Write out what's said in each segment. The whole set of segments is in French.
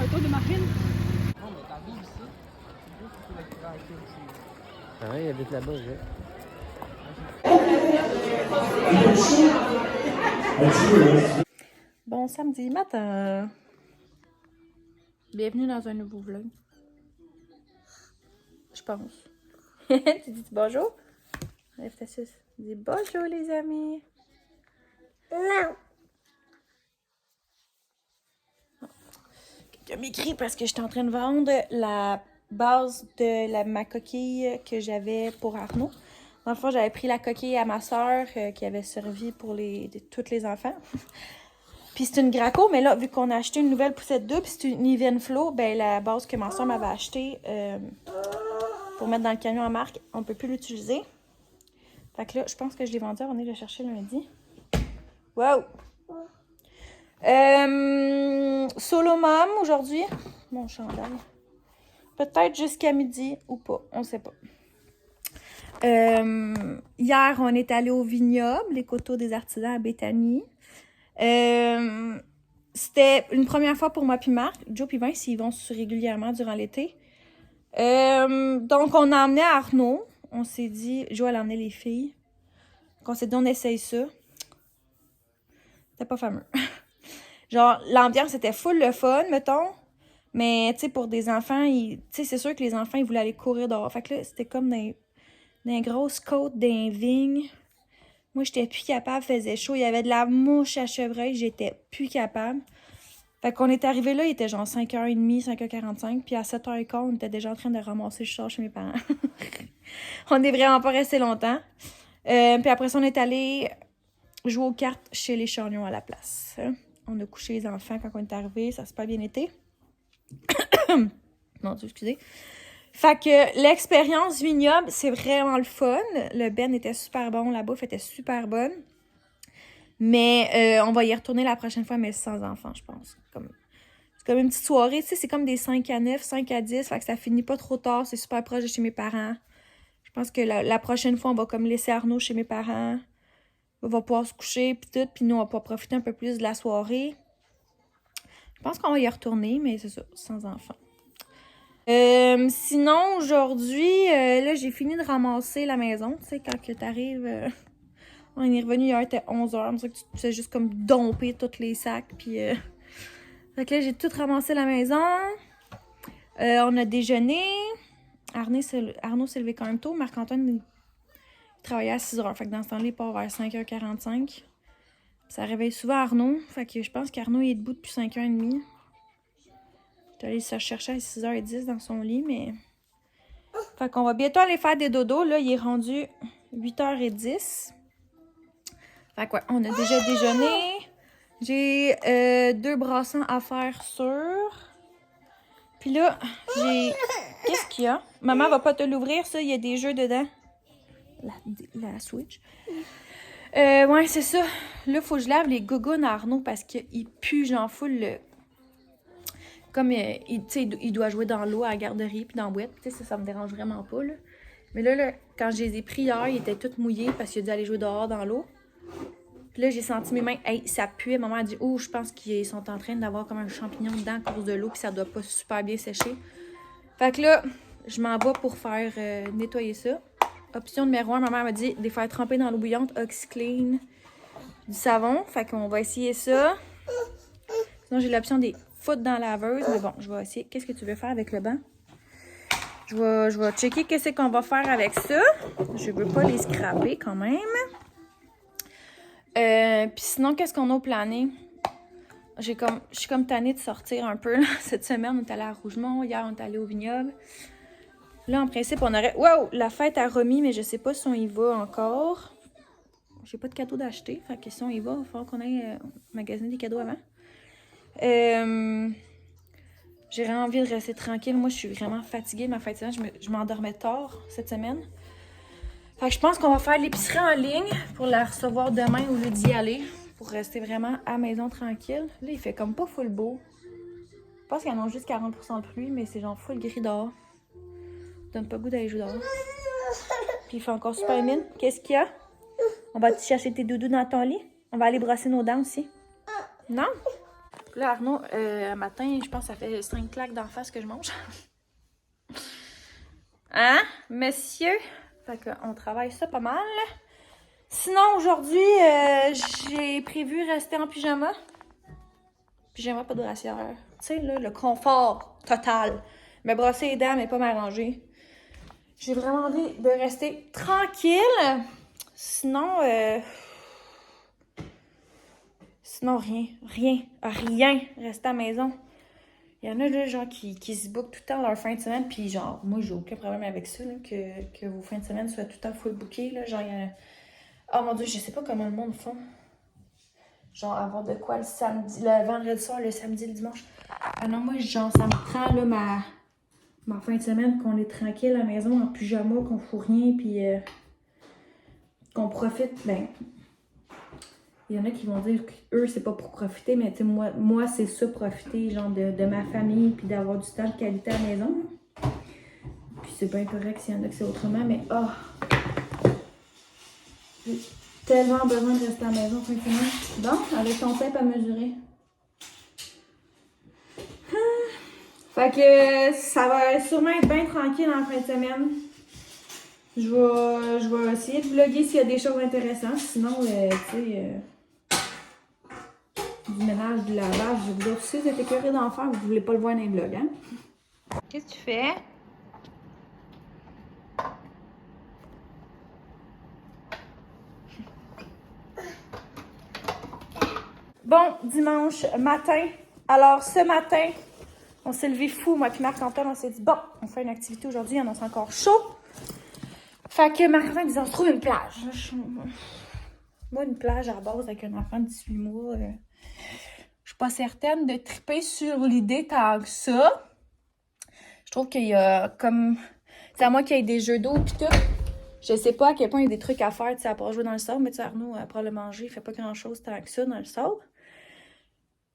bateau de marine? Non, mais t'as vu ici. C'est beau pour être tranquille ici. Ah ouais, il habite là-bas, je vais. Bon samedi matin. Bienvenue dans un nouveau vlog. Je pense. Tu dis bonjour? Lève ta suce. Dis bonjour les amis. Non. Quelqu'un m'écrit parce que j'étais en train de vendre la base de ma coquille que j'avais pour Arnaud. Dans le fond, j'avais pris la coquille à ma soeur qui avait servi pour tous les enfants. Puis c'est une Graco, mais là, vu qu'on a acheté une nouvelle poussette double, c'est une Evenflo, ben la base que ma soeur m'avait achetée pour mettre dans le camion à marque, on ne peut plus l'utiliser. Fait que là, je pense que je l'ai vendue, on est le chercher lundi. Wow! Solo mom aujourd'hui. Mon chandail. Peut-être jusqu'à midi ou pas, on sait pas. Hier, on est allé au vignoble, les coteaux des artisans à Béthanie. C'était une première fois pour moi puis Marc. Joe puis Vince, ils vont régulièrement durant l'été. Donc, on a emmené Arnaud. On s'est dit, Joe, elle a emmené les filles. Donc, on s'est dit, on essaye ça. C'était pas fameux. Genre, l'ambiance était full le fun, mettons. Mais, tu sais, pour des enfants, tu sais, c'est sûr que les enfants, ils voulaient aller courir dehors. Fait que là, c'était comme dans les grosses côtes, des vignes. Moi, j'étais plus capable, faisait chaud. Il y avait de la mouche à chevreuil, j'étais plus capable. Fait qu'on est arrivé là, il était genre 5h30, 5h45. Puis à 7h15, on était déjà en train de ramasser le char chez mes parents. On n'est vraiment pas resté longtemps. Puis après ça, on est allé jouer aux cartes chez les Charnions à la place. On a couché les enfants quand on est arrivé. Ça s'est pas bien été. Mon Dieu, excusez. Fait que l'expérience vignoble, c'est vraiment le fun. Le ben était super bon, la bouffe était super bonne. Mais on va y retourner la prochaine fois, mais sans enfants, je pense. C'est comme une petite soirée, tu sais, c'est comme des 5 à 9, 5 à 10, fait que ça finit pas trop tard, c'est super proche de chez mes parents. Je pense que la prochaine fois, on va comme laisser Arnaud chez mes parents. On va pouvoir se coucher, puis tout, puis nous, on va pouvoir profiter un peu plus de la soirée. Je pense qu'on va y retourner, mais c'est ça, sans enfants. Sinon, aujourd'hui, là, j'ai fini de ramasser la maison. Tu sais, quand t'arrives, on est revenu hier, il était 11h. C'est ça que tu fais juste comme domper tous les sacs. Puis, fait que là, j'ai tout ramassé la maison. On a déjeuné. Arnaud s'est levé quand même tôt. Marc-Antoine, il travaillait à 6h. Fait que dans ce temps-là, il part vers 5h45. Ça réveille souvent Arnaud. Fait que je pense qu'Arnaud est debout depuis 5h30. J'étais allée se chercher à 6h10 dans son lit, mais... Fait qu'on va bientôt aller faire des dodos. Là, il est rendu 8h10. Fait que ouais, on a déjà déjeuné. J'ai 2 brassons à faire sur. Puis là, j'ai... Qu'est-ce qu'il y a? Maman va pas te l'ouvrir, ça. Il y a des jeux dedans. La Switch. Ouais, c'est ça. Là, faut que je lave les gougounes à Arnaud parce qu'il pue, j'en fous le... Comme, il doit jouer dans l'eau à la garderie puis dans la boîte. Tu sais, ça me dérange vraiment pas, là. Mais là, quand je les ai pris hier, ils étaient tous mouillés parce qu'il a dû aller jouer dehors dans l'eau. Puis là, j'ai senti mes mains, hey, ça puait. Maman a dit, oh, je pense qu'ils sont en train d'avoir comme un champignon dedans à cause de l'eau puis ça doit pas super bien sécher. Fait que là, je m'en vais pour faire nettoyer ça. Option numéro 1, maman m'a dit de les faire tremper dans l'eau bouillante, OxiClean, du savon. Fait qu'on va essayer ça. Sinon, j'ai l'option des foutre dans la laveuse. Mais bon, je vais essayer. Qu'est-ce que tu veux faire avec le banc? Je vais checker qu'est-ce qu'on va faire avec ça. Je veux pas les scraper quand même. Puis sinon, qu'est-ce qu'on a plané? Je suis comme tannée de sortir un peu. Là. Cette semaine, on est allé à Rougemont. Hier, on est allé au vignoble. Là, en principe, on aurait... Wow! La fête à Romy, mais je sais pas si on y va encore. J'ai pas de cadeau d'acheter. Fait que si on y va, il va falloir qu'on aille magasiner des cadeaux avant. J'ai vraiment envie de rester tranquille. Moi, je suis vraiment fatiguée de ma fête de semaine. Je m'endormais tard cette semaine. Fait que je pense qu'on va faire l'épicerie en ligne pour la recevoir demain au lieu d'y aller. Pour rester vraiment à la maison tranquille. Là, il fait comme pas full beau. Je pense qu'il y en a juste 40% de pluie, mais c'est genre full gris dehors. Ça donne pas le goût d'aller jouer dehors. Puis il fait encore super humide. Qu'est-ce qu'il y a? On va chercher tes doudous dans ton lit? On va aller brosser nos dents aussi. Non? Puis là, Arnaud, matin, je pense que ça fait 5 claques d'en face que je mange. Hein, monsieur? Fait qu'on travaille ça pas mal. Sinon, aujourd'hui, j'ai prévu rester en pyjama. Pyjama, pas de brassière. Tu sais, là, le confort total. Me brosser les dents, mais pas m'arranger. J'ai vraiment envie de rester tranquille. Sinon, rien. Rester à la maison. Il y en a, là, genre, qui se bookent tout le temps leur fin de semaine. Puis, genre, moi, j'ai aucun problème avec ça, là, que vos fins de semaine soient tout le temps full bookées, là. Genre, il y a... Oh mon Dieu, je sais pas comment le monde font. Genre, avoir de quoi le samedi, le vendredi soir, le samedi, le dimanche. Ah non, moi, genre, ça me prend, là, ma fin de semaine, qu'on est tranquille à la maison, en pyjama, qu'on fout rien, puis qu'on profite. Ben, il y en a qui vont dire qu'eux, c'est pas pour profiter, mais tu sais, moi c'est ça, profiter, genre, de ma famille, puis d'avoir du temps de qualité à la maison. Puis c'est bien correct s'il y en a que c'est autrement, mais j'ai tellement besoin de rester à la maison fin de semaine. Bon, avec ton tape à mesurer. Fait que ça va sûrement être bien tranquille en fin de semaine. Je vais essayer de vlogger s'il y a des choses intéressantes. Sinon, tu sais, du ménage, du lavage, je vous aussi, vous êtes écœurés d'en faire, vous voulez pas le voir dans les vlogs, hein? Qu'est-ce que tu fais? Bon, dimanche matin. Alors, ce matin, on s'est levé fou, moi puis Marc-Antoine, on s'est dit, bon, on fait une activité aujourd'hui, il annonce encore chaud. Fait que Marc-Antoine disait, on se trouve une plage. Moi, une plage à la base avec un enfant de 18 mois, je suis pas certaine de triper sur l'idée tant que ça. Je trouve qu'il y a comme... C'est à moi qu'il y ait des jeux d'eau pis tout. Je sais pas à quel point il y a des trucs à faire, tu sais, à part jouer dans le sable, mais tu sais, Arnaud, après le manger, il fait pas grand-chose tant que ça dans le sable.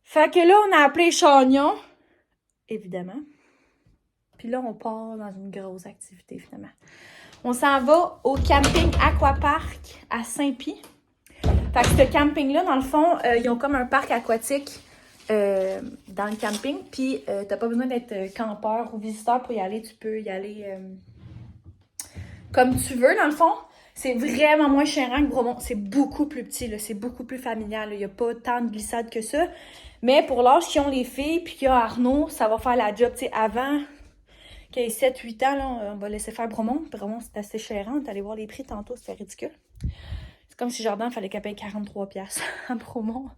Fait que là, on a appelé Chagnon, évidemment. Puis là, on part dans une grosse activité, finalement. On s'en va au camping Aquapark à Saint-Pie. Fait que ce camping-là, dans le fond, ils ont comme un parc aquatique dans le camping. Puis, t'as pas besoin d'être campeur ou visiteur pour y aller. Tu peux y aller comme tu veux, dans le fond. C'est vraiment moins chérant que Bromont. C'est beaucoup plus petit, là. C'est beaucoup plus familial. Il n'y a pas tant de glissade que ça. Mais pour l'âge qu'ils ont les filles, puis qu'il y a Arnaud, ça va faire la job. Tu sais, avant qu'il ait 7-8 ans, là, on va laisser faire Bromont. Bromont, c'est assez chérant. T'es allé voir les prix tantôt, c'était ridicule. C'est comme si Jordan, il fallait qu'elle paye 43$ à Bromont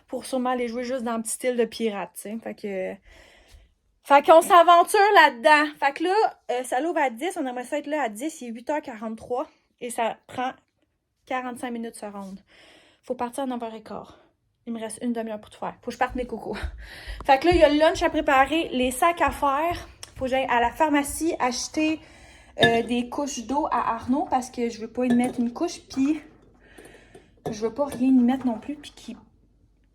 pour sûrement aller jouer juste dans le petit style de pirate, tu sais. Fait qu'on s'aventure là-dedans. Fait que là, ça l'ouvre à 10. On aimerait ça être là à 10. Il est 8h43. Et ça prend 45 minutes de se rendre. Faut partir à 9h15. Il me reste une demi-heure pour tout faire. Faut que je parte mes cocos. Fait que là, il y a le lunch à préparer, les sacs à faire. Faut que j'aille à la pharmacie acheter des couches d'eau à Arnaud parce que je veux pas y mettre une couche. Puis, je veux pas rien y mettre non plus. Puis qu'il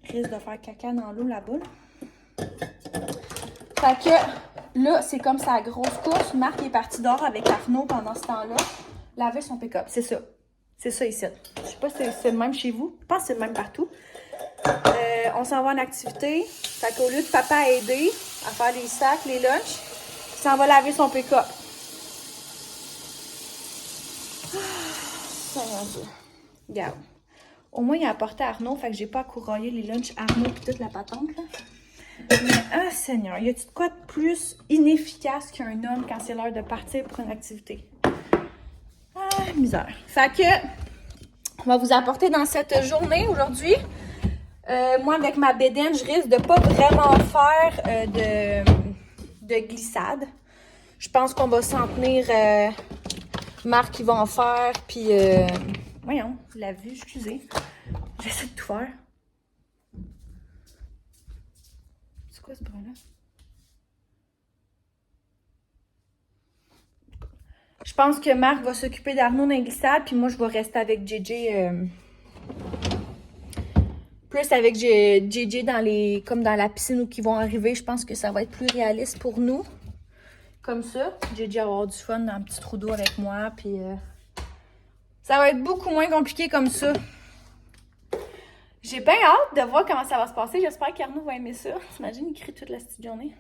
risque de faire caca dans l'eau là-bas. Fait que là, c'est comme sa grosse course. Marc est parti dehors avec Arnaud pendant ce temps-là. Laver son pick-up. C'est ça. C'est ça ici. Je sais pas si c'est le même chez vous. Je pense que c'est le même partout. On s'en va en activité. Fait qu'au lieu de papa aider à faire les sacs, les lunchs, il s'en va laver son pick-up. Regarde. Au moins, il a apporté Arnaud. Fait que j'ai pas à courailler les lunchs Arnaud et toute la patente, là. Mais, ah, Seigneur, y a-t-il de quoi de plus inefficace qu'un homme quand c'est l'heure de partir pour une activité? Ah, misère. Fait que, on va vous apporter dans cette journée aujourd'hui. Moi, avec ma bédaine, je risque de pas vraiment faire de glissade. Je pense qu'on va s'en tenir. Marc, il va en faire. Puis, voyons, la vue, excusez. J'essaie de tout faire. C'est quoi ce bruit-là? Je pense que Marc va s'occuper d'Arnaud dans les glissades, puis moi, je vais rester avec JJ. Plus avec JJ comme dans la piscine où ils vont arriver. Je pense que ça va être plus réaliste pour nous. Comme ça. JJ va avoir du fun dans un petit trou d'eau avec moi, puis ça va être beaucoup moins compliqué comme ça. J'ai bien hâte de voir comment ça va se passer. J'espère qu'Arnaud va aimer ça. T'imagines, il crie toute la petite journée.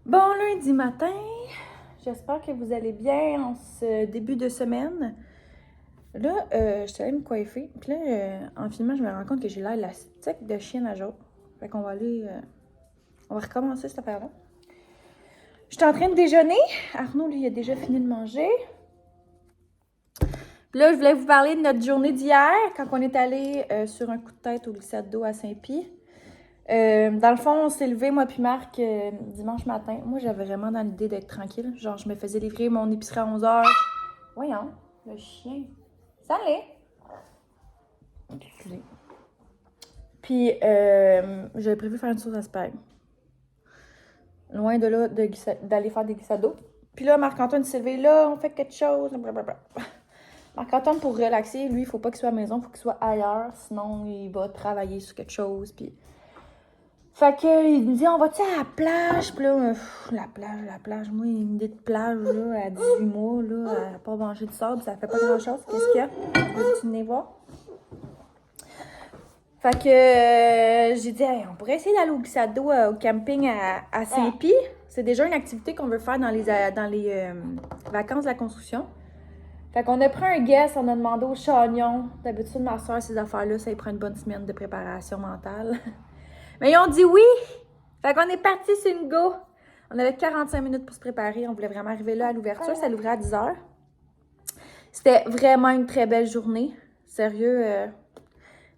Bon lundi matin, j'espère que vous allez bien en ce début de semaine. Là, je suis allée me coiffer, puis là, en filmant, je me rends compte que j'ai l'air élastique de chienne à jour. Fait qu'on va aller, on va recommencer cette affaire-là. J'étais en train de déjeuner. Arnaud, lui, il a déjà fini de manger. Puis là, je voulais vous parler de notre journée d'hier, quand on est allé sur un coup de tête au glissade d'eau à Saint-Pie. Dans le fond, on s'est levé, moi puis Marc, dimanche matin. Moi, j'avais vraiment dans l'idée d'être tranquille. Genre, je me faisais livrer mon épicerie à 11h. Voyons, le chien. Ça allait. Excusez. Puis, j'avais prévu faire une sauce à spag. Loin de là, d'aller faire des glissades d'eau. Puis là, Marc-Antoine s'est levé. Là, on fait quelque chose. Blablabla. Marc-Antoine, pour relaxer, lui, il faut pas qu'il soit à la maison, il faut qu'il soit ailleurs. Sinon, il va travailler sur quelque chose. Puis... Fait qu'il me dit, on va-tu à la plage? Puis là, la plage. Moi, une idée de plage, là, à 18 mois, là, à pas manger de sable, ça fait pas grand-chose. Qu'est-ce qu'il y a? Veux-tu venir voir? Fait que j'ai dit, hey, on pourrait essayer d'aller au glissade d'eau au camping à Saint-Pie. C'est déjà une activité qu'on veut faire dans les vacances de la construction. Fait qu'on a pris un guest, on a demandé au chagnon. D'habitude, ma soeur, ces affaires-là, ça lui prend une bonne semaine de préparation mentale. Mais ils ont dit oui! Fait qu'on est parti sur une go. On avait 45 minutes pour se préparer. On voulait vraiment arriver là à l'ouverture. Ça l'ouvrait à 10h. C'était vraiment une très belle journée. Sérieux,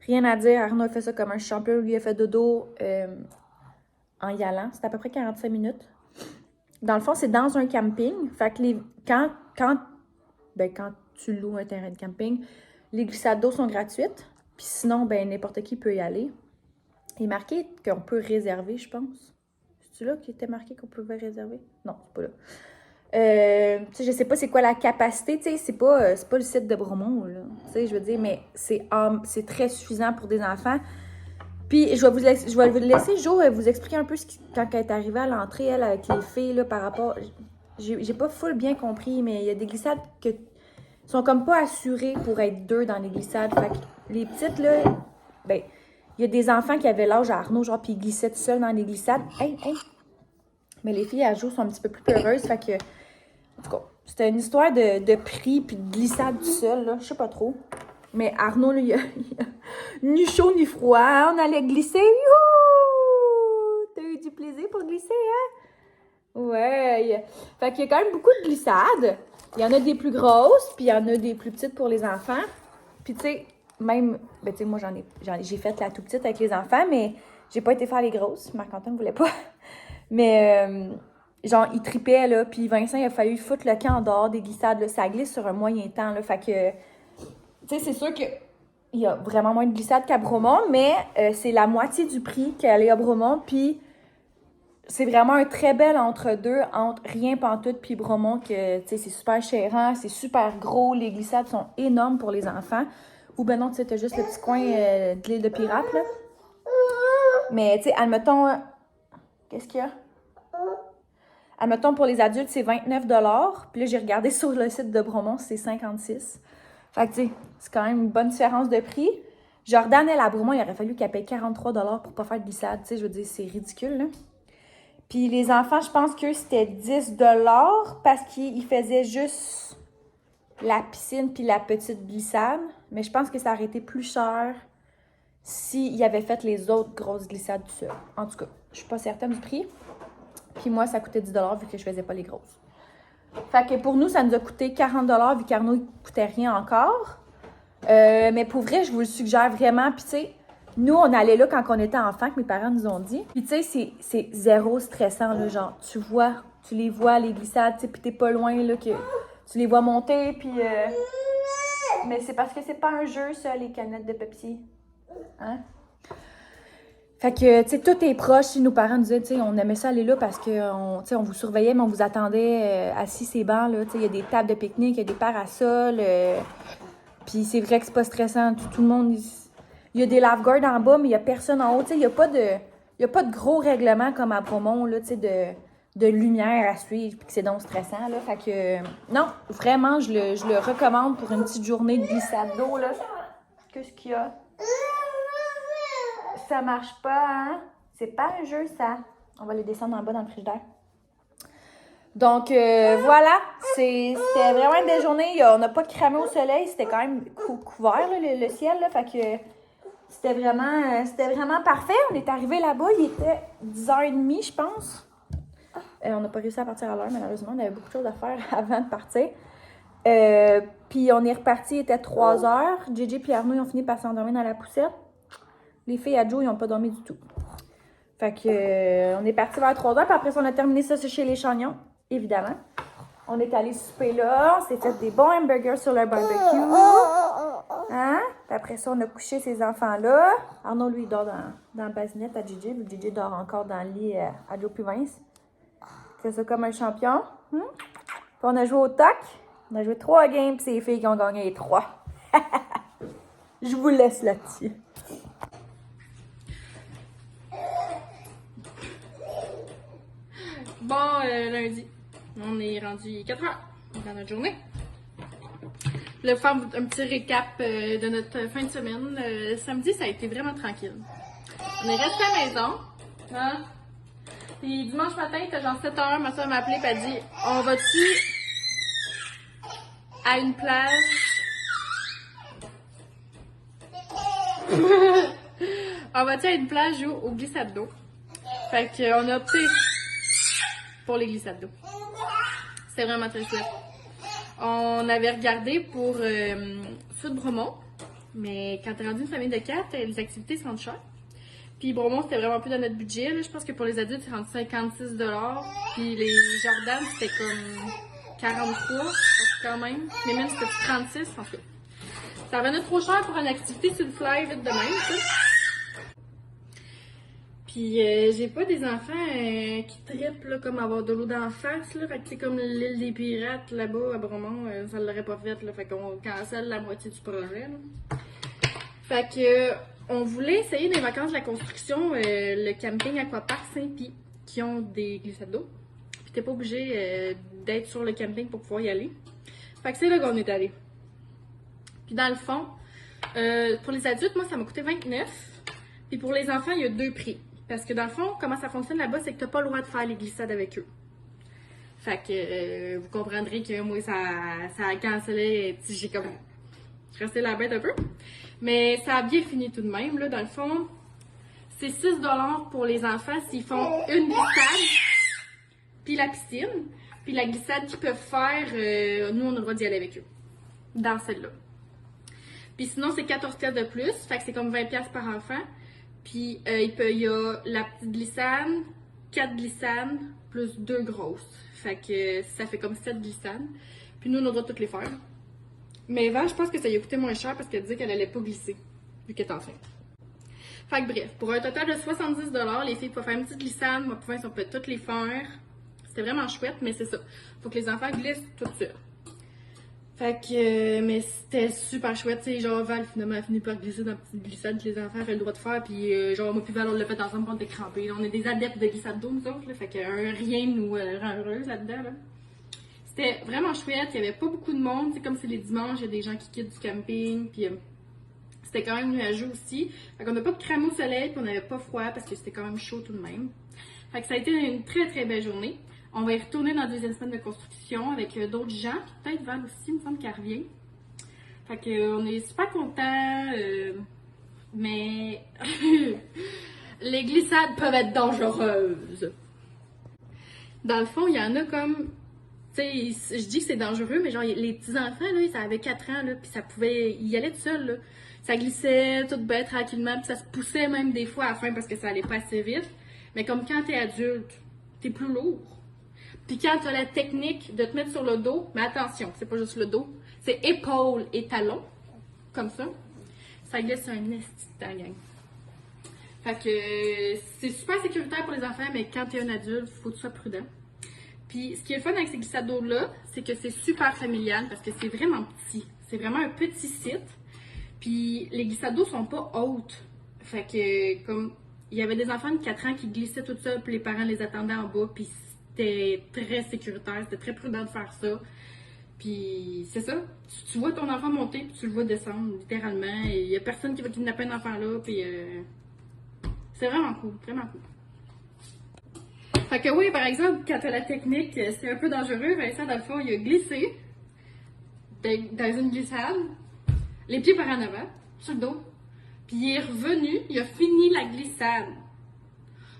rien à dire. Arnaud a fait ça comme un champion. Lui a fait dodo en y allant. C'était à peu près 45 minutes. Dans le fond, c'est dans un camping. Fait que quand tu loues un terrain de camping, les glissades d'eau sont gratuites. Puis sinon, n'importe qui peut y aller. Il est marqué qu'on peut réserver, je pense. C'est-tu là qui était marqué qu'on pouvait réserver? Non, c'est pas là. Je sais pas c'est quoi la capacité, tu sais, c'est pas le site de Bromont, là. Tu sais, je veux dire, mais c'est très suffisant pour des enfants. Puis, je vais vous laisser Jo vous expliquer un peu quand elle est arrivée à l'entrée, elle, avec les filles, là, par rapport... J'ai pas full bien compris, mais il y a des glissades qui sont comme pas assurées pour être deux dans les glissades. Fait que les petites, là, il y a des enfants qui avaient l'âge à Arnaud, genre, puis ils glissaient tout seuls dans les glissades. Hey! Mais les filles à Jo sont un petit peu plus peureuses, fait que... En tout cas, c'était une histoire de prix puis de glissade tout seul, là, je sais pas trop. Mais Arnaud, là, il a ni chaud ni froid, hein? On allait glisser. Youhou! T'as eu du plaisir pour glisser, hein? Ouais. Fait qu'il y a quand même beaucoup de glissades. Il y en a des plus grosses, puis il y en a des plus petites pour les enfants. Puis tu sais, même, tu sais, moi j'ai fait la tout petite avec les enfants, mais j'ai pas été faire les grosses. Marc-Antoine ne voulait pas. Mais genre, il tripait, là, puis Vincent, il a fallu foutre le camp en dehors des glissades, là. Ça glisse sur un moyen temps, là. Fait que, tu sais, c'est sûr que il y a vraiment moins de glissades qu'à Bromont, mais c'est la moitié du prix qu'aller à Bromont, puis c'est vraiment un très bel entre-deux, entre rien pantoute puis Bromont, que, tu sais, c'est super chérant, c'est super gros, les glissades sont énormes pour les enfants. Ou ben non, tu sais, t'as juste le petit coin de l'île de Pirate, là. Mais, tu sais, admettons... Qu'est-ce qu'il y a? Admettons, pour les adultes, c'est 29 $. Puis là, j'ai regardé sur le site de Bromont, c'est 56 $. Fait que, tu sais, c'est quand même une bonne différence de prix. Jordan, elle, à Bromont, il aurait fallu qu'elle paye 43 $ pour pas faire de glissade. Tu sais, je veux dire, c'est ridicule, là. Puis les enfants, je pense que c'était 10 $ parce qu'ils faisaient juste la piscine puis la petite glissade. Mais je pense que ça aurait été plus cher s'ils avaient fait les autres grosses glissades tout seul. En tout cas, je suis pas certaine du prix. Puis moi, ça coûtait 10 $ vu que je faisais pas les grosses. Fait que pour nous, ça nous a coûté 40 $ vu qu'Arnaud, il coûtait rien encore. Mais pour vrai, je vous le suggère vraiment. Puis tu sais, nous, on allait là quand on était enfant, que mes parents nous ont dit. Puis tu sais, c'est zéro stressant, là, genre, tu les vois, les glissades, tu sais, puis t'es pas loin, là, que tu les vois monter, puis... Mais c'est parce que c'est pas un jeu, ça, les canettes de Pepsi. Hein? Fait que, tu sais, tout est proche. Nos parents nous disaient, tu sais, on aimait ça aller là parce qu'on, tu sais, on vous surveillait, mais on vous attendait assis ces bancs, là. Tu sais, il y a des tables de pique-nique, il y a des parasols. Puis c'est vrai que c'est pas stressant. Tout le monde... Il y a des lifeguards en bas, mais il y a personne en haut. Tu sais, il y a pas de gros règlements comme à Bromont, là, tu sais, de lumière à suivre, puis que c'est donc stressant, là. Fait que, non, vraiment, je le recommande pour une petite journée de glissade d'eau, là. Qu'est-ce qu'il y a? Ça marche pas, hein? C'est pas un jeu, ça. On va les descendre en bas dans le frigidaire. Donc, voilà. C'était vraiment une belle journée. On n'a pas cramé au soleil. C'était quand même couvert, là, le ciel, là. Fait que c'était vraiment parfait. On est arrivé là-bas. Il était 10h30, je pense. On n'a pas réussi à partir à l'heure, malheureusement. On avait beaucoup de choses à faire avant de partir. Puis on est reparti, il était 3h. JJ et Arnaud, ils ont fini par s'endormir dans la poussette. Les filles à Joe, ils n'ont pas dormi du tout. Fait que on est parti vers 3h, puis après ça, on a terminé ça chez les Chagnons, évidemment. On est allé souper là, on s'est fait des bons hamburgers sur le barbecue. Hein? Puis après ça, on a couché ces enfants-là. Arnaud, lui, il dort dans la basinette à JJ. Le JJ dort encore dans le lit à Joe puis Vince. C'est ça comme un champion. Puis on a joué au toc. On a joué 3 games, puis c'est les filles qui ont gagné les 3. Je vous laisse là-dessus. Bon, lundi, on est rendu 4 heures dans notre journée. Je vais faire un petit récap de notre fin de semaine. Samedi, ça a été vraiment tranquille. On est resté à la maison. Hein? Puis dimanche matin, il était genre 7 heures, ma soeur m'a appelé et elle a dit « On va-tu à une plage? On va-tu à une plage ou au glissade d'eau? » Fait qu'on a opté pour les glissades d'eau. C'était vraiment très chouette. On avait regardé pour Sud Bromont, mais quand t'es rendu une famille de 4, les activités sont chères. Puis Bromont, c'était vraiment plus dans notre budget. Là. Je pense que pour les adultes, c'est rendu 56 $. Puis les Jordan, c'était comme 43 quand même. Les mêmes, c'était 36 en fait. Ça revenait trop cher pour une activité sur le fly vite de même, ça. Puis j'ai pas des enfants qui trippent là, comme avoir de l'eau d'en face. Là. Fait que c'est comme l'île des Pirates là-bas à Bromont, ça l'aurait pas fait. Là. Fait qu'on cancelle la moitié du projet. Là. Fait que on voulait essayer des vacances de la construction, le camping Aquapark Saint-Pie, qui ont des glissades d'eau. Puis t'es pas obligé d'être sur le camping pour pouvoir y aller. Fait que c'est là qu'on est allé. Puis dans le fond, pour les adultes, moi ça m'a coûté 29. Puis pour les enfants, il y a 2 prix. Parce que dans le fond, comment ça fonctionne là-bas, c'est que t'as pas le droit de faire les glissades avec eux. Fait que vous comprendrez que moi, ça a cancellé. J'ai comme resté la bête un peu. Mais ça a bien fini tout de même. Là, dans le fond, c'est 6 $ pour les enfants s'ils font une glissade, puis la piscine. Puis la glissade qu'ils peuvent faire, nous, on a le droit d'y aller avec eux. Dans celle-là. Puis sinon, c'est 14 $ de plus. Fait que c'est comme 20 $ par enfant. Puis il y a la petite glissade, 4 glissades, plus 2 grosses. Fait que ça fait comme 7 glissades. Puis nous, on a le droit de toutes les faire. Mais Eva, je pense que ça lui a coûté moins cher parce qu'elle disait qu'elle allait pas glisser, vu qu'elle est enceinte. Fait que bref, pour un total de 70$, les filles pouvaient faire une petite glissade, moi, puis on peut toutes les faire. C'était vraiment chouette, mais c'est ça. Faut que les enfants glissent tout seuls. Fait que, mais c'était super chouette, tu sais, genre Val finalement a fini par glisser dans la petite glissade que les enfants avaient le droit de faire, puis genre moi puis Val on l'a fait ensemble, puis on était crampés. On est des adeptes de glissade d'eau, nous autres, là, fait que rien nous rend heureuses là-dedans, là. C'était vraiment chouette, il y avait pas beaucoup de monde, c'est comme c'est les dimanches, il y a des gens qui quittent du camping, puis c'était quand même nuageux aussi. Fait qu'on n'a pas cramé au soleil, puis on n'avait pas froid parce que c'était quand même chaud tout de même. Fait que ça a été une très très belle journée. On va y retourner dans la deuxième semaine de construction avec d'autres gens. Peut-être Val aussi, il me semble qu'elle revient. Fait que on est super contents. Mais les glissades peuvent être dangereuses. Dans le fond, il y en a comme... Tu sais, je dis que c'est dangereux, mais genre les petits-enfants, là, ça avait 4 ans, là, puis ça pouvait... Ils y allaient tout seuls, là. Ça glissait tout bête, tranquillement, puis ça se poussait même des fois à la fin parce que ça allait pas assez vite. Mais comme quand t'es adulte, t'es plus lourd. Puis quand tu as la technique de te mettre sur le dos, mais attention, c'est pas juste le dos, c'est épaules et talons, comme ça. Ça glisse un esti de temps, gang. Fait que c'est super sécuritaire pour les enfants, mais quand tu es un adulte, faut que tu sois prudent. Puis ce qui est le fun avec ces glissades d'eau-là, c'est que c'est super familial parce que c'est vraiment petit. C'est vraiment un petit site. Puis les glissades d'eau sont pas hautes. Fait que comme il y avait des enfants de 4 ans qui glissaient tout ça, puis les parents les attendaient en bas, puis c'était très sécuritaire, c'était très prudent de faire ça. Puis c'est ça, tu vois ton enfant monter, puis tu le vois descendre, littéralement. Il y a personne qui va kidnapper un enfant là, puis c'est vraiment cool, vraiment cool. Fait que oui, par exemple, quand t'as la technique, c'est un peu dangereux. Vincent, dans le fond, il a glissé dans une glissade, les pieds par en avant, sur le dos. Puis il est revenu, il a fini la glissade.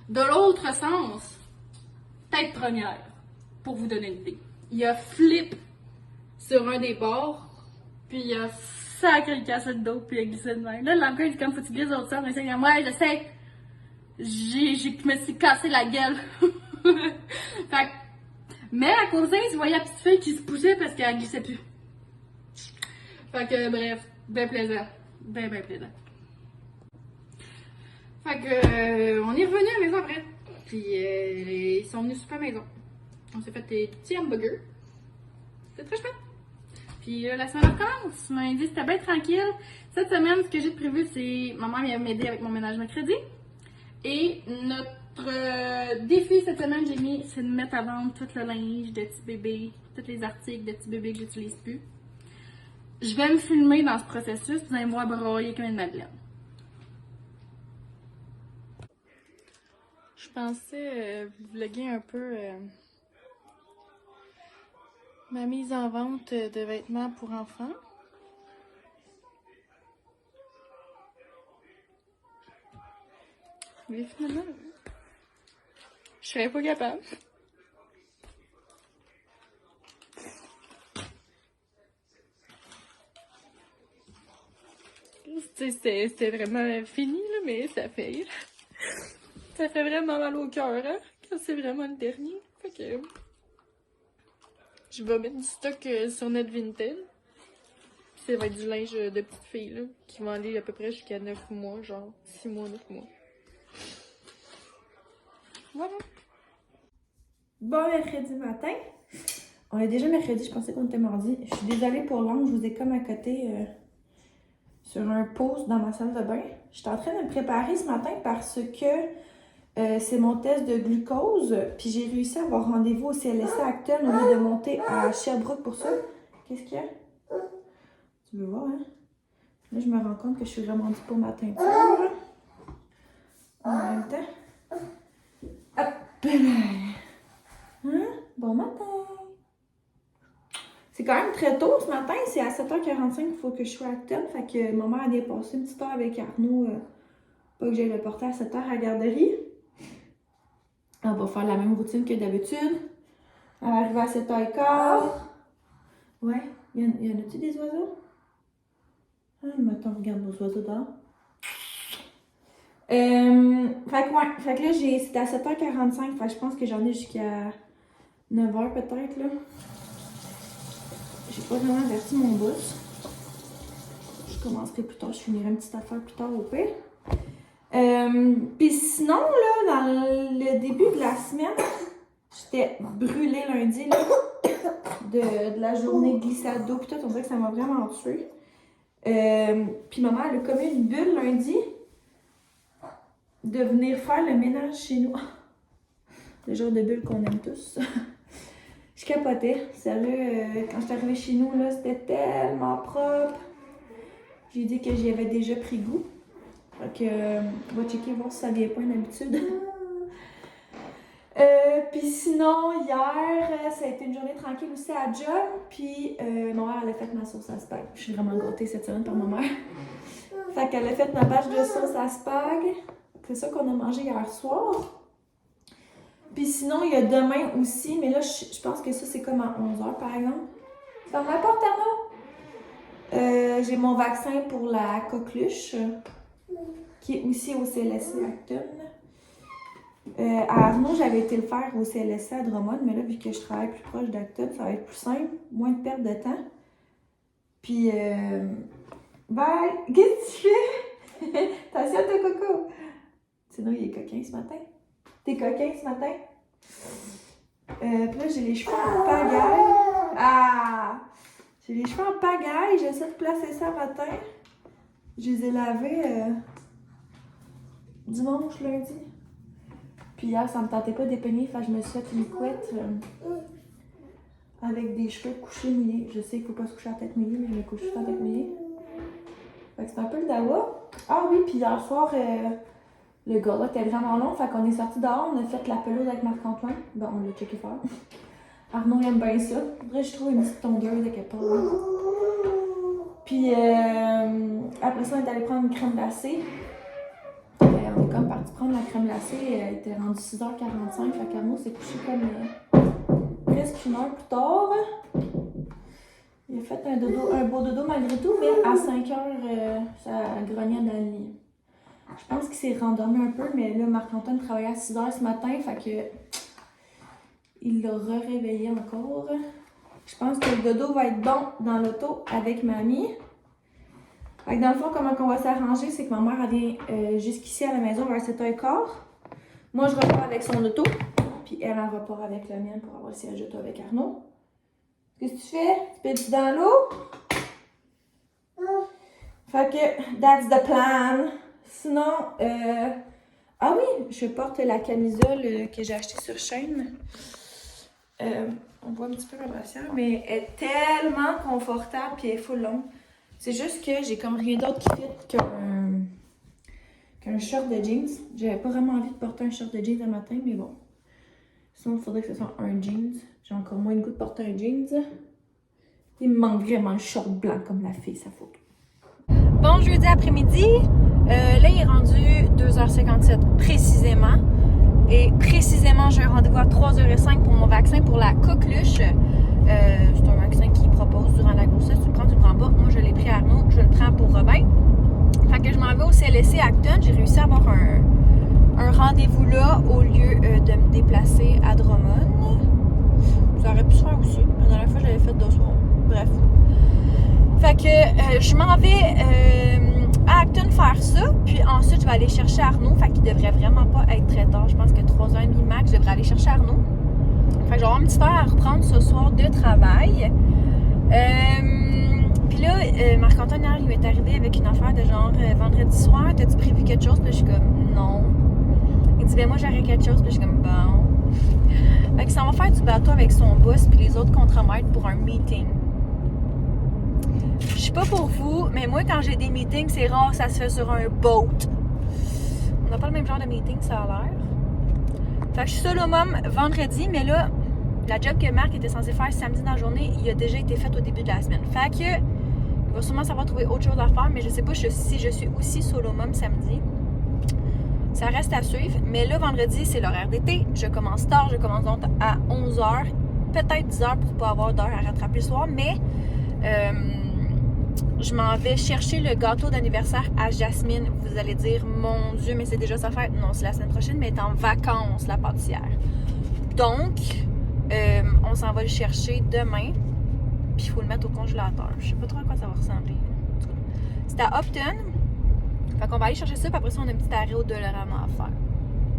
De l'autre sens, tête première, pour vous donner une idée. Il a flip sur un des bords, puis il a sacré le casse sur le dos, puis il a glissé de même. Là, l'encore, il dit comme faut que tu glisses l'autre sens. Il dit, ouais, je sais. Je me suis cassé la gueule. Fait que, mais à cause il voyait la petite fille qui se poussait parce qu'elle glissait plus. Fait que bref, bien plaisant. Bien plaisant. Fait que on est revenu à la maison après. Puis ils sont venus super à la maison. On s'est fait des petits hamburgers. C'était très chouette. Puis la semaine recommence. Lundi, c'était bien tranquille. Cette semaine, ce que j'ai prévu, c'est maman vient m'aider avec mon ménage mercredi. Et notre défi cette semaine, j'ai mis, c'est de mettre à vendre tout le linge de petit bébé, tous les articles de petit bébé que j'utilise plus. Je vais me filmer dans ce processus, vous allez me voir broyer comme une madeleine. Je pensais vlogger un peu ma mise en vente de vêtements pour enfants. Mais finalement, je serais pas capable. C'était vraiment fini, là, mais ça fait vraiment mal au cœur, hein, quand c'est vraiment le dernier. Fait que je vais mettre du stock sur notre Vinted. Ça va être du linge de petite fille, là, qui va aller à peu près jusqu'à 9 mois, genre 6 mois, 9 mois. Voilà. Bon mercredi matin. On est déjà mercredi, je pensais qu'on était mardi. Je suis désolée pour l'angle, je vous ai comme à côté sur un post dans ma salle de bain. Je suis en train de me préparer ce matin parce que c'est mon test de glucose. Puis j'ai réussi à avoir rendez-vous au CLSC Acton au lieu de monter à Sherbrooke pour ça. Qu'est-ce qu'il y a? Tu veux voir, hein? Là, je me rends compte que je suis vraiment due pour ma teinture. En même temps. Hop! Hein? Bon matin! C'est quand même très tôt ce matin, c'est à 7h45 qu'il faut que je sois à Acton. Fait que maman a dépassé une petite heure avec Arnaud. Pas que j'aille le porter à 7h à la garderie. On va faire la même routine que d'habitude. Elle va arriver à 7h15. Ouais, y en a-tu des oiseaux? Ah, maintenant, regarde nos oiseaux dehors. Fait que là, c'était à 7h45, fait que je pense que j'en ai jusqu'à 9h peut-être, là. J'ai pas vraiment averti mon boss. Je commencerai plus tard, je finirai une petite affaire plus tard au pire. Puis sinon, là, dans le début de la semaine, j'étais brûlée lundi, là, de la journée de glissade d'eau, pis tout, on dirait que ça m'a vraiment tuée. Puis maman, elle a commis une bulle lundi de venir faire le ménage chez nous. Le genre de bulle qu'on aime tous. Je capotais. Sérieux, quand je suis arrivée chez nous, là, c'était tellement propre. J'ai dit que j'y avais déjà pris goût. Fait que, on va checker voir si ça vient pas une habitude. Puis sinon, hier, ça a été une journée tranquille aussi à job. Puis ma mère, elle a fait ma sauce à spag. Je suis vraiment gâtée cette semaine par ma mère. Fait qu'elle a fait ma batch de sauce à spag. C'est ça qu'on a mangé hier soir. Puis sinon, il y a demain aussi, mais là, je pense que ça, c'est comme à 11h, par exemple. C'est dans ma porte, Arnaud? J'ai mon vaccin pour la coqueluche, qui est aussi au CLSC Acton. À Arnaud, j'avais été le faire au CLSC à Drummond, mais là, vu que je travaille plus proche d'Acton, ça va être plus simple, moins de perte de temps. Puis, bye! Qu'est-ce que tu fais? Attention, t'es coco! Sinon, il est coquin ce matin. T'es coquin ce matin? Puis là, j'ai les cheveux en pagaille. Ah! J'ai les cheveux en pagaille. J'essaie de placer ça matin. Je les ai lavés dimanche, lundi. Puis hier, ça me tentait pas d'épeigner. Fait que je me suis fait une couette avec des cheveux couchés mouillés. Je sais qu'il faut pas se coucher à tête mouillée, mais je me couche à tête mouillée. Fait que c'est un peu le dawa. Ah oui, puis hier soir... le gala était vraiment long, fait qu'on est sorti dehors, on a fait la pelouse avec Marc-Antoine. Bon, on l'a checké fort. Arnaud aime bien ça. Faudrait que je trouve une petite tondeuse de quelque part. Puis après ça, on est allé prendre une crème glacée. On est comme parti prendre la crème glacée, elle était rendue 6h45, fait qu'Arnaud s'est couché comme presque une heure plus tard. Il a fait un beau dodo malgré tout, mais à 5h, ça grognait dans le lit. Je pense qu'il s'est rendormi un peu, mais là, Marc-Antoine travaillait à 6h ce matin, fait que il l'a réveillé encore. Je pense que le dodo va être bon dans l'auto avec mamie. Fait que dans le fond, comment on va s'arranger, c'est que ma mère elle vient jusqu'ici à la maison vers 7h15. Moi, je repars avec son auto, puis elle en repart avec la mienne pour avoir le siège d'auto avec Arnaud. Qu'est-ce que tu fais? Tu pètes dans l'eau? Fait que, that's the plan. Sinon, ah oui, je porte la camisole que j'ai achetée sur chaîne. On voit un petit peu ma brassière, mais elle est tellement confortable et elle est full longue. C'est juste que j'ai comme rien d'autre qui fit qu'un short de jeans. J'avais pas vraiment envie de porter un short de jeans le matin, mais bon. Sinon, il faudrait que ce soit un jeans. J'ai encore moins le goût de porter un jeans. Il me manque vraiment un short blanc comme la fille, sa photo. Bon jeudi après-midi. Là, il est rendu 2h57 précisément. Et précisément, j'ai un rendez-vous à 3h05 pour mon vaccin pour la coqueluche. C'est un vaccin qu'il propose durant la grossesse. Tu le prends, tu le prends pas. Moi, je l'ai pris à Arnaud, je le prends pour Robin. Fait que je m'en vais au CLSC Acton. J'ai réussi à avoir un rendez-vous là au lieu de me déplacer à Drummond. Ça aurait pu se faire aussi. La dernière fois, je l'avais fait 2 soirs. Bref. Fait que je m'en vais à Acton faire ça, puis ensuite je vais aller chercher Arnaud, fait qu'il devrait vraiment pas être très tard. Je pense que 3h30 max, je devrais aller chercher Arnaud. Fait que je vais avoir une petite heure à reprendre ce soir de travail. Puis là, Marc-Antoine, il m'est arrivé avec une affaire de genre vendredi soir, t'as-tu prévu quelque chose? Puis je suis comme non. Il dit ben moi j'aurais quelque chose, puis je suis comme bon. Fait que ça va faire du bateau avec son boss puis les autres contre-maîtres pour un meeting. Je suis pas pour vous, mais moi quand j'ai des meetings, c'est rare, ça se fait sur un boat. On n'a pas le même genre de meeting, ça a l'air. Fait que je suis solo mom vendredi, mais là, la job que Marc était censé faire samedi dans la journée, il a déjà été fait au début de la semaine. Fait que il va sûrement savoir trouver autre chose à faire, mais je sais pas si je suis aussi solo mom samedi. Ça reste à suivre, mais là, vendredi, c'est l'horaire d'été. Je commence tard, je commence donc à 11h, peut-être 10h pour pas avoir d'heure à rattraper le soir, mais je m'en vais chercher le gâteau d'anniversaire à Jasmine. Vous allez dire, mon Dieu, mais c'est déjà sa fête. Non, c'est la semaine prochaine, mais elle est en vacances, la pâtissière. Donc, on s'en va le chercher demain. Puis il faut le mettre au congélateur. Je sais pas trop à quoi ça va ressembler. C'est à Upton. Fait qu'on va aller chercher ça, puis après ça, on a un petit arrêt au Dollarama à faire.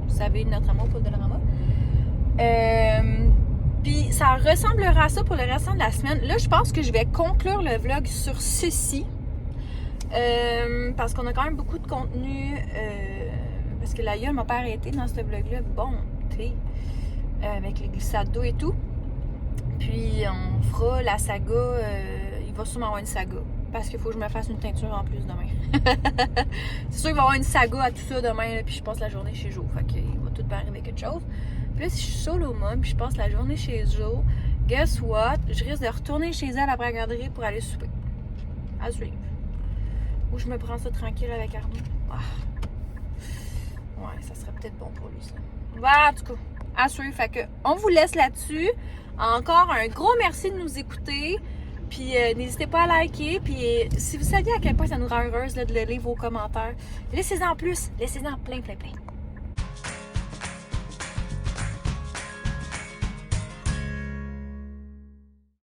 Vous savez, notre amour pour le Dollarama. Puis ça ressemblera à ça pour le restant de la semaine. Là, je pense que je vais conclure le vlog sur ceci. Parce qu'on a quand même beaucoup de contenu. Parce que la gueule m'a pas arrêté dans ce vlog-là. Bon, tu sais, avec les glissades d'eau et tout. Puis on fera la saga. Il va sûrement avoir une saga. Parce qu'il faut que je me fasse une teinture en plus demain. C'est sûr qu'il va y avoir une saga à tout ça demain. Là, puis je passe la journée chez Jo. Fait qu'il va tout bien arriver quelque chose. Puis là, si je suis solo mom, puis je passe la journée chez Jo, guess what? Je risque de retourner chez elle après la garderie pour aller souper. À suivre. Ou je me prends ça tranquille avec Arnaud. Ah. Ouais, ça serait peut-être bon pour lui, ça. Bah, en tout cas, à suivre. Fait que, on vous laisse là-dessus. Encore un gros merci de nous écouter. Puis n'hésitez pas à liker. Puis si vous saviez à quel point ça nous rend heureuse là, de lire vos commentaires, laissez-en plus. Laissez-en plein, plein, plein.